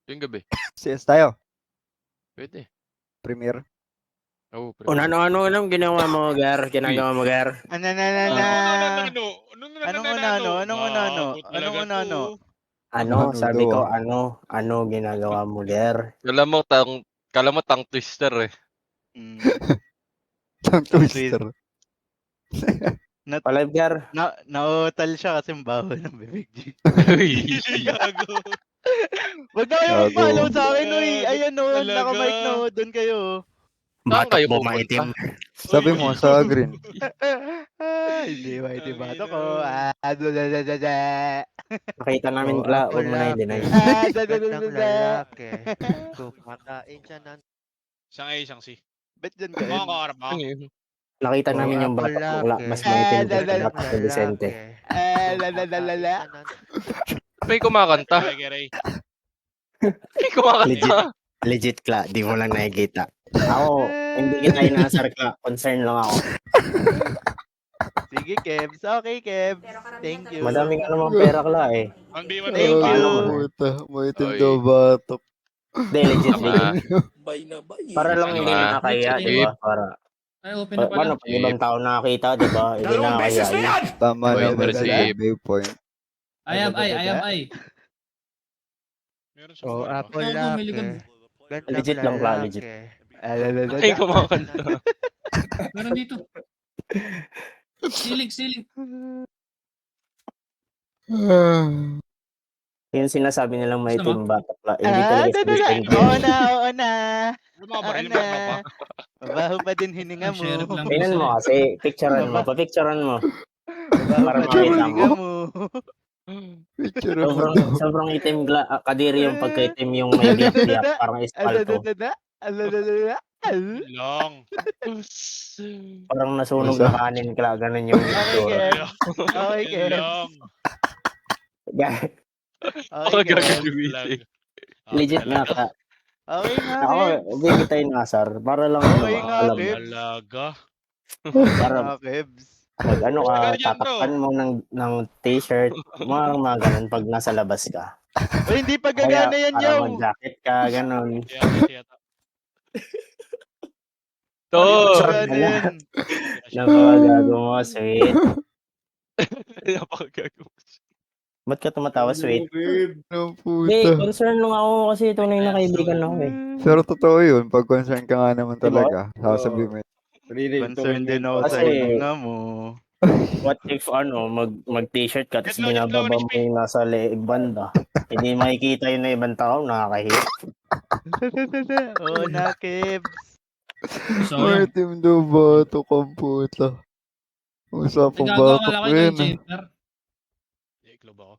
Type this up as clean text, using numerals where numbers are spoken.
Yung gabi. CS tayo. Pwede. Premiere. Oo, Anong ginawa mo, Gar? Ginagawa mo, Gar? Ano? Sabi ko, ano ginagawa mo, Gar? Kala mo tang twister eh. Tongue twister. Palive, Gar. Nautal siya kasi baho ng bibig G. Uy. Gago. Wag na kayo Gago. mag-follow sa akin, uy. Ayan o, Talaga. naka-mic na o. Doon kayo. Saan Batok kayo mo pupunta? maitim. Sabi mo sa green. Hindi ba iti ba Ang ko? Nakita namin, Kla. Huwag mo na i-deny. Gandang lalaki. Kumakain siya ng... Isang A, isang C. Bet dyan ka, Mga Em. kaarap mo. Ano yun? Nakita namin yung batok mo, Kla. Mas maitim ka sa batok ni Vicente. May kumakanta. Sige, Ray. May kumakanta. Legit, Kla. Di mo lang nakikita. Ako, hindi kita inasar, Kla. Concern lang ako. Sige, Kebs. Okay, Kebs. Thank you. Madami ka namang pera, Kla, eh. 1v1 Thank ba? you. Puta, maitim Oy. daw batok. Hindi, legit, legit. Tama. Para lang Ano hindi nga? nakakaya, di ba? Para, Ay, open na pala. paano pag ibang tao nakakita, di ba? Hindi nakakaya yun. Tama Oy, naman pero si si- Waypoint. I am I. Meron siya Oh, ba? apple Ikaw, laki. may likod. Gandang Legit lang, Kla, lalaki. legit. May kumakanta. Meron dito. Silig. Yung sinasabi nilang may Gusto mo? team batak, Kla. Hindi talaga si Vicente. Oo na. Yung mga baril Oo mo na. ba? Mabaho pa din hininga Ang mo. sheriff lang. Tingnan mo kasi, picturean mo. Pa-picturean mo. Mabaho Para pa din makita hininga mo. mo. Picture Sobrang itim, Kla. Kadiri yung pagka-itim yung may biyak-biyak. Parang espalto. Long. Parang nasunog na kanin, Kla. Ganun yung Okay, itsura. Kebs. Okay, Kebs. Long. Ako Okay, Kebs. gagawin. Legit nga, Kla. Okay nga, Ako, Kebs. hindi kita inasar. Para lang Okay nga, alam mo. Kebs. Talaga. Para Okay, Kebs. pag ano ka, Guardian, bro. tatakpan mo ng t-shirt, mga ganun pag nasa labas ka. Uy, hindi pa Kaya gagana yan, para yo. mag-jacket ka, ganun. Yata. To! Gagana yan. Napakagago mo, sweet. Napakagago. Ba't ka tumatawa, sweet? Ang Hindi, puta. concern lang ako kasi tunay na kaibigan ako eh. Pero totoo yun. Pag concern ka nga naman Diba? talaga, sasabihin mo yun. Concerned din ako sa Kasi- hininga mo. What if mag-t-shirt ka tapos Let's go, binababa mo HP. yung nasa leeg banda? Hindi makikita yun na ibang tao, nakakahiya. Oo na, Kebs. So, yun. Maitim daw batok ang puta. Usapang Nagagawa batok ka lang rin. kay Chamber. Club ako.